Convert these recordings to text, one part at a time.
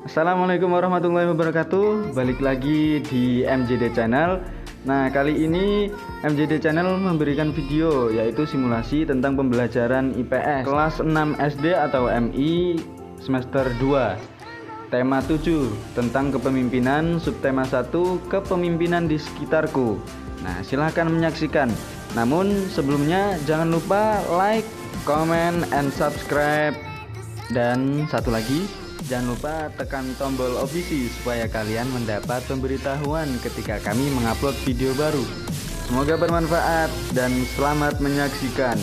Assalamualaikum warahmatullahi wabarakatuh. Balik lagi di MJD Channel. Nah, kali ini MJD Channel memberikan video yaitu simulasi tentang pembelajaran IPS kelas 6 SD atau MI semester 2. Tema 7 tentang kepemimpinan, subtema 1 kepemimpinan di sekitarku. Nah, silahkan menyaksikan. Namun sebelumnya jangan lupa like, comment, and subscribe. Dan satu lagi, jangan lupa tekan tombol OBC supaya kalian mendapat pemberitahuan ketika kami mengupload video baru. Semoga bermanfaat dan selamat menyaksikan.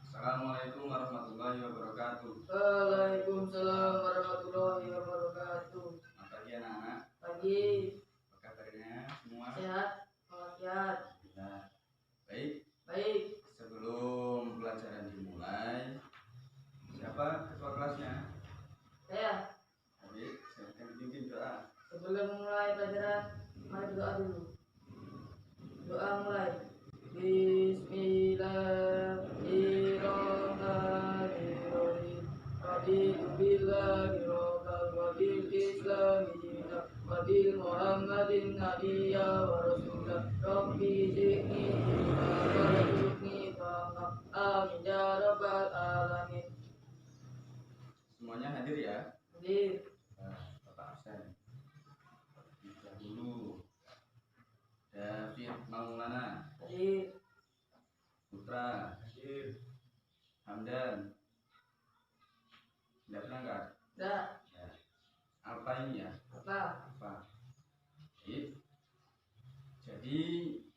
Assalamualaikum warahmatullahi wabarakatuh. Waalaikumsalam warahmatullahi wabarakatuh. Selamat pagi anak-anak. Pagi, Apa kabarnya semua? sehat, walafiat. Nah, baik. Baik, Sebelum pelajaran dimulai, siapa ketua kelasnya? saya Baik, silakan dipimpin doa. sebelum mulai pelajaran, mari berdoa dulu. Doa mulai. Bismillahirrahmanirrahim. Raditu billahi rabban wa bil islami dinan wa bil Muhammadin nabiyya wa rasulah. Rabbi zidni ilma warzuqni fahma. Amin ya rabbal alamin. Semuanya hadir ya? Hadir. Nah, Bapak absen. Dahulu David Maulana, Hadir. Putra, Hamdan. Tidak berangkat. Dah. Ya. Apa ini ya? Apa? Apa? Baik. Jadi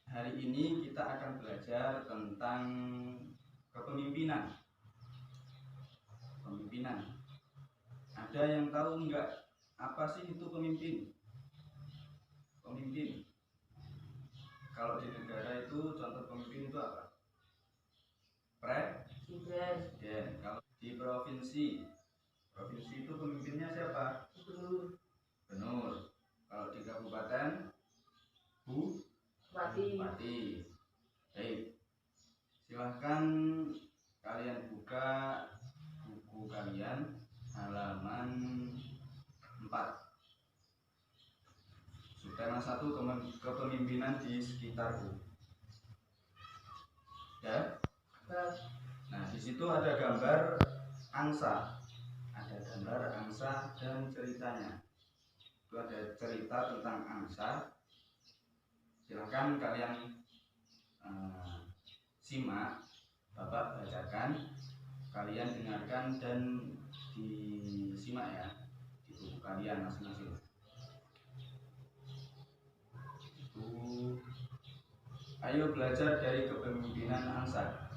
hari ini kita akan belajar tentang kepemimpinan. Kepemimpinan. Ada yang tahu enggak apa sih itu pemimpin? Pemimpin. Kalau di negara itu contoh pemimpin itu apa? Sibes. Presiden. Kalau di provinsi, provinsi itu pemimpinnya siapa? Gubernur. Gubernur. Kalau di kabupaten, Bupati. Bupati. Baik. Silahkan kalian buka buku kalian halaman 4. Subtema 1 kepemimpinan di sekitarku. Ya. Dah. Nah, di situ ada gambar angsa. Ada gambar angsa dan ceritanya. Itu ada cerita tentang angsa. Silahkan kalian simak, Bapak bacakan, kalian dengarkan dan disimak ya di buku kalian masing-masing. Ayo belajar dari kepemimpinan angsa.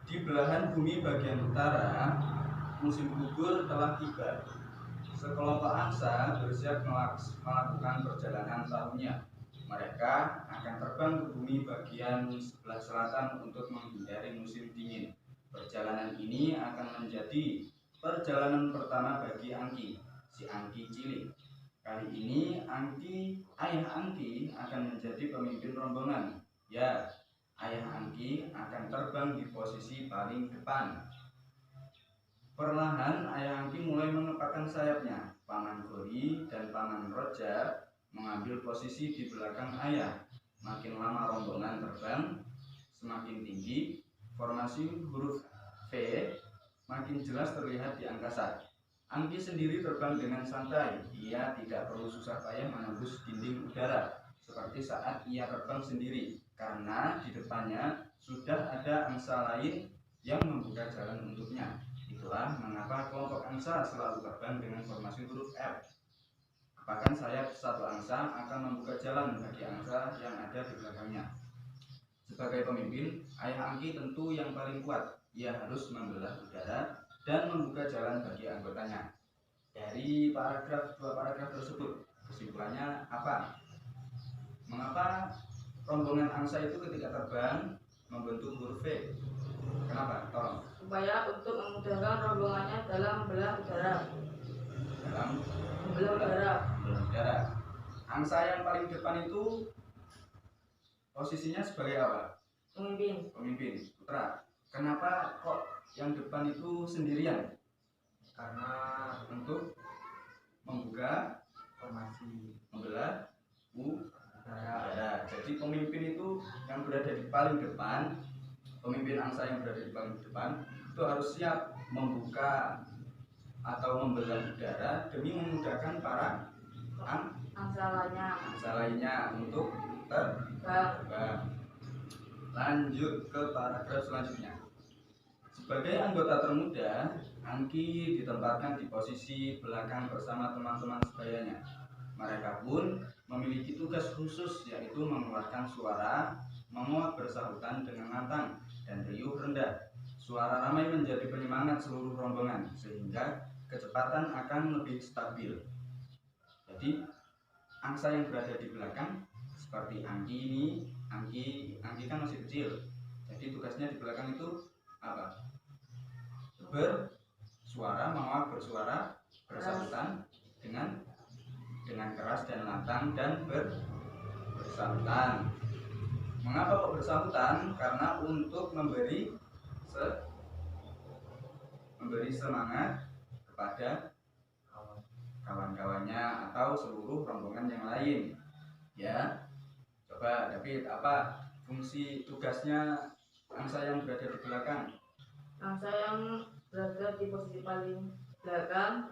Di belahan bumi bagian utara, musim gugur telah tiba. Sekelompok angsa bersiap melakukan perjalanan tahunnya. Mereka akan terbang ke bumi bagian sebelah selatan untuk menghindari musim dingin. Perjalanan ini akan menjadi perjalanan pertama bagi Angki, si Angki cilik. Kali ini ayah Angki akan menjadi pemimpin rombongan. Ya, ayah Angki akan terbang di posisi paling depan. Perlahan ayah Angki mulai mengepakkan sayapnya. Paman Gori dan Paman Roja mengambil posisi di belakang ayah. Makin lama rombongan terbang, semakin tinggi, formasi huruf V makin jelas terlihat di angkasa. Angki sendiri terbang dengan santai. Ia tidak perlu susah payah menembus dinding udara seperti saat ia terbang sendiri, karena di depannya sudah ada angsa lain yang membuka jalan untuknya. Itulah mengapa kelompok angsa selalu terbang dengan formasi huruf F. Bahkan sayap satu angsa akan membuka jalan bagi angsa yang ada di belakangnya. Sebagai pemimpin, ayah Angki tentu yang paling kuat. Ia harus membelah udara dan membuka jalan bagi anggotanya. Dari dua paragraf tersebut, kesimpulannya apa? Mengapa rombongan angsa itu ketika terbang membentuk huruf V? Kenapa? Tolong. Supaya untuk memudahkan rombongannya dalam membelah udara. Dalam Membelah udara. membelah udara. Angsa yang paling depan itu posisinya sebagai apa? Pemimpin. Pemimpin. Putra, kenapa kok yang depan itu sendirian? Karena Untuk membuka formasi membelah udara. udara. Jadi pemimpin itu yang berada di paling depan, pemimpin angsa yang berada di paling depan itu harus siap membuka atau membelah udara demi memudahkan para angsa lainnya untuk terbang. Lanjut ke paragraf selanjutnya. Sebagai anggota termuda, Angki ditempatkan di posisi belakang bersama teman-teman sebayanya. Mereka pun memiliki tugas khusus, yaitu mengeluarkan suara menguat bersahutan dengan lantang dan riuh rendah. Suara ramai menjadi penyemangat seluruh rombongan sehingga kecepatan akan lebih stabil. Jadi angsa yang berada di belakang seperti Angki ini, Angki kan masih kecil. Jadi tugasnya di belakang itu apa? Menguat bersuara bersahutan dengan keras dan lantang dan bersahutan. Mengapa kok bersahutan? Karena untuk memberi semangat kepada kawan-kawannya atau seluruh rombongan yang lain. Ya, coba David, apa fungsi tugasnya angsa yang berada di belakang? Angsa yang berada di posisi paling belakang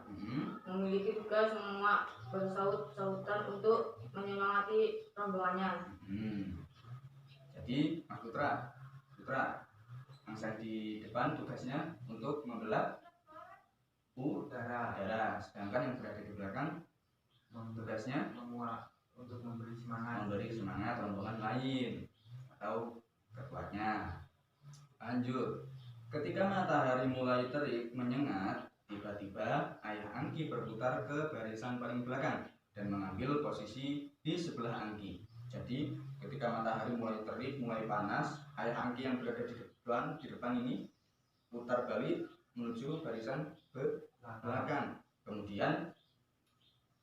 memiliki tugas menguat bersaut-sautan untuk menyemangati rombongannya. Jadi Mas Putra, angsa di depan tugasnya untuk membelah udara, sedangkan yang berada di belakang tugasnya menguat untuk memberi semangat rombongan lain atau ketuanya. Lanjut. Ketika matahari mulai terik menyengat, tiba-tiba ayah Angki berputar ke barisan paling belakang dan mengambil posisi di sebelah Angki. Jadi ketika matahari mulai terik, mulai panas, ayah Angki yang berada di depan ini putar balik menuju barisan belakang. Kemudian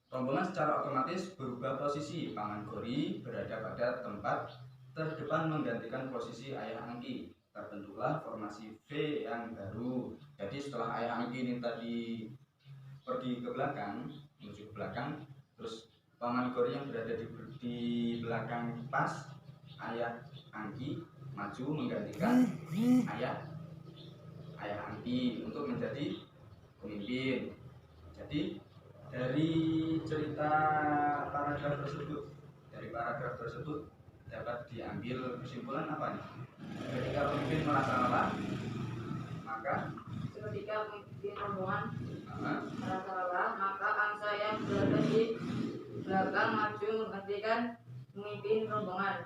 rombongan secara otomatis berubah posisi. Paman Gori berada pada tempat terdepan menggantikan posisi ayah Angki. Terbentuklah formasi V yang baru. Jadi setelah ayah Angki ini tadi pergi ke belakang, menuju ke belakang, terus Paman Gori yang berada di belakang pas ayah Angki maju menggantikan ayah Angki untuk menjadi pemimpin. Jadi dari cerita paragraf tersebut dapat diambil kesimpulan apa nih? Ketika pemimpin merasa lelah, maka angsa yang berada di belakang maju menggantikan pemimpin rombongan.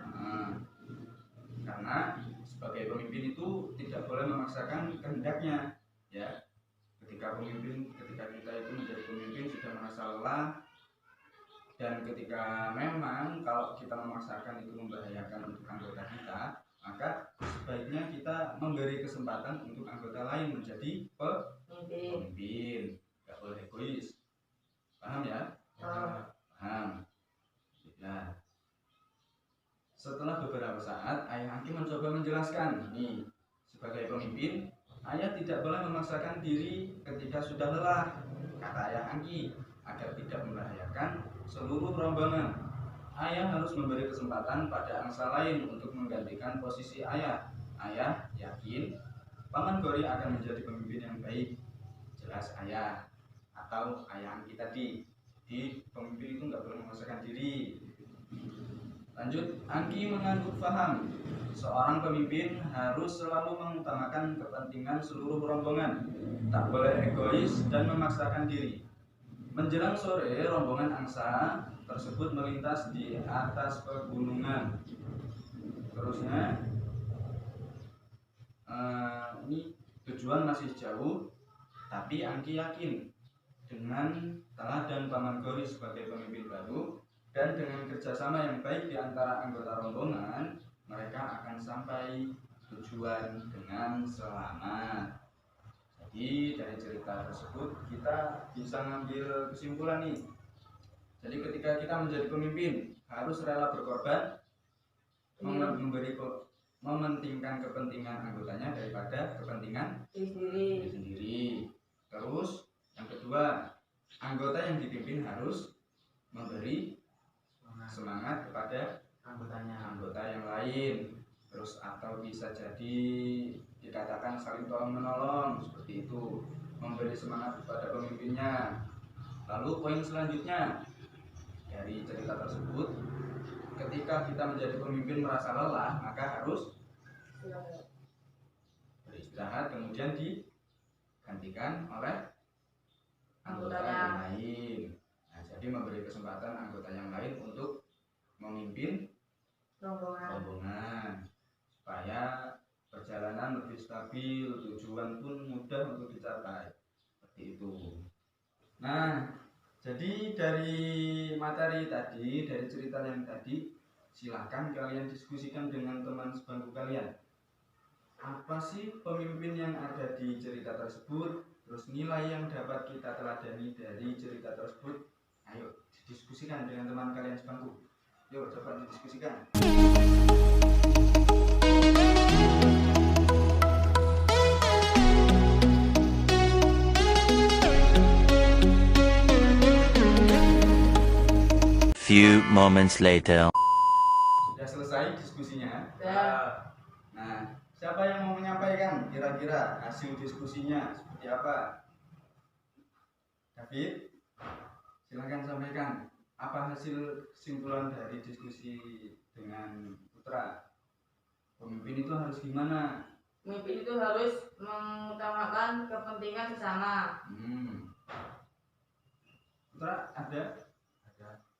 Karena sebagai pemimpin itu tidak boleh memaksakan kehendaknya, ya. Ketika kita itu menjadi pemimpin sudah merasa lelah, dan ketika memang kalau kita memaksakan itu membahayakan untuk anggota kita, maka sebaiknya kita memberi kesempatan untuk anggota lain menjadi pemimpin. Gak boleh egois. Paham ya? Paham. Nah, setelah beberapa saat ayah Angki mencoba menjelaskan, nih, sebagai pemimpin ayah tidak boleh memaksakan diri ketika sudah lelah, kata ayah Angki, agar tidak membahayakan seluruh rombongan. Ayah harus memberi kesempatan pada angsa lain untuk menggantikan posisi ayah. Ayah yakin Paman Gori akan menjadi pemimpin yang baik. Jelas ayah atau ayah Angki tadi. Di pemimpin itu nggak boleh memaksakan diri. Lanjut, Angki mengangguk paham seorang pemimpin harus selalu mengutamakan kepentingan seluruh rombongan, tak boleh egois dan memaksakan diri. Menjelang sore, rombongan angsa tersebut melintas di atas pegunungan. Terusnya, ini tujuan masih jauh, tapi Angki yakin dengan teladan Paman Gori sebagai pemimpin baru dan dengan kerjasama yang baik di antara anggota rombongan, mereka akan sampai tujuan dengan selamat. Jadi dari cerita tersebut kita bisa ngambil kesimpulan nih. Jadi ketika kita menjadi pemimpin harus rela berkorban, mementingkan kepentingan anggotanya daripada kepentingan diri sendiri. diri sendiri. Terus yang kedua, anggota yang dipimpin harus memberi semangat kepada anggota yang lain. Terus atau bisa jadi dikatakan saling tolong menolong, seperti itu, memberi semangat kepada pemimpinnya. Lalu poin selanjutnya dari cerita tersebut, ketika kita menjadi pemimpin merasa lelah, maka harus beristirahat, kemudian digantikan oleh anggota yang lain. Nah, jadi memberi kesempatan anggota yang lain untuk memimpin rombongan supaya perjalanan lebih stabil, tujuan pun mudah untuk dicapai, seperti itu. Nah, jadi dari materi tadi, dari cerita yang tadi, silahkan kalian diskusikan dengan teman sebangku kalian. Apa sih pemimpin yang ada di cerita tersebut? Terus nilai yang dapat kita teladani dari cerita tersebut? Ayo diskusikan dengan teman kalian sebangku. Yuk coba didiskusikan. Few moments later. Sudah selesai diskusinya? Ya. Nah, siapa yang mau menyampaikan kira-kira hasil diskusinya seperti apa? David, silakan sampaikan. Apa hasil kesimpulan dari diskusi dengan Putra? Pemimpin itu harus gimana? Pemimpin itu harus mengutamakan kepentingan sesama. Putra ada?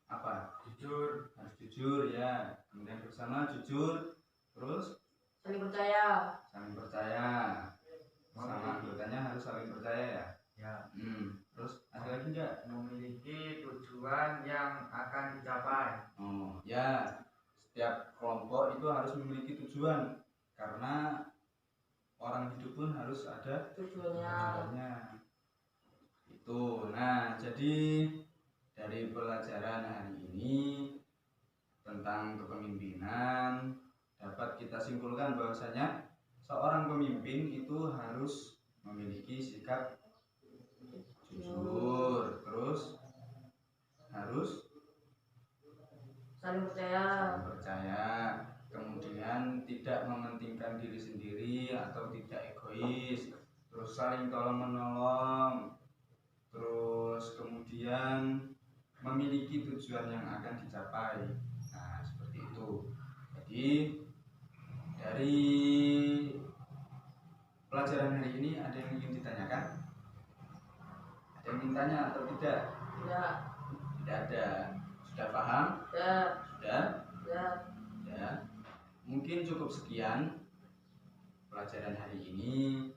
Apa? Jujur. Harus jujur ya. Kemudian bersama jujur, terus Saling percaya. saling percaya. Sama anggotanya harus saling percaya ya. Ya. Terus ada lagi enggak? Memiliki tujuan yang akan dicapai. Oh ya, setiap kelompok itu harus memiliki tujuan karena orang hidup pun harus ada tujuannya. Itu. Nah, jadi dari pelajaran hari ini tentang kepemimpinan dapat kita simpulkan bahwasanya seorang pemimpin itu harus memiliki sikap jujur, terus harus Saling percaya. percaya, kemudian tidak mementingkan diri sendiri atau tidak egois, terus saling tolong menolong, terus kemudian memiliki tujuan yang akan dicapai. Nah, seperti itu. Jadi dari pelajaran hari ini ada yang ingin ditanyakan? Ada yang ingin tanya atau tidak? Ya. Tidak ada. Sudah paham? Ya. Sudah? Ya. Ya. Mungkin cukup sekian pelajaran hari ini.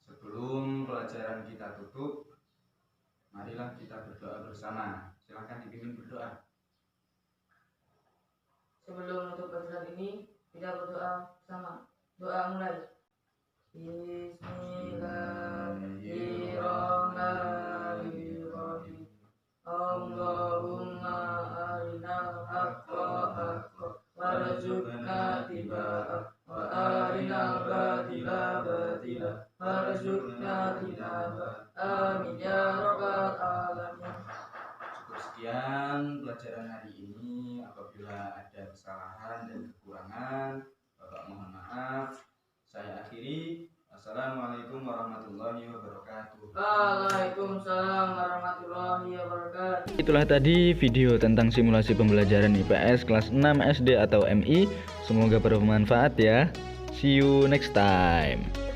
Sebelum pelajaran kita tutup, marilah kita berdoa bersama. Silahkan dipimpin berdoa. Sebelum menutup pelajaran ini, kita berdoa bersama. Doa mulai. Bismillahirrahmanirrahim. Allahumma arinal haqqa haqqa warzuqna tiba'ah wa arinal batila batila warzuqna tinabah. Amin ya rabbal alamin. Cukup sekian pelajaran hari ini. Apabila ada kesalahan dan kekurangan, Bapak mohon maaf. Saya akhiri. Assalamualaikum warahmatullahi wabarakatuh. Waalaikumsalam warahmatullahi wabarakatuh. Itulah tadi video tentang simulasi pembelajaran IPS kelas 6 SD atau MI. Semoga bermanfaat ya. See you next time.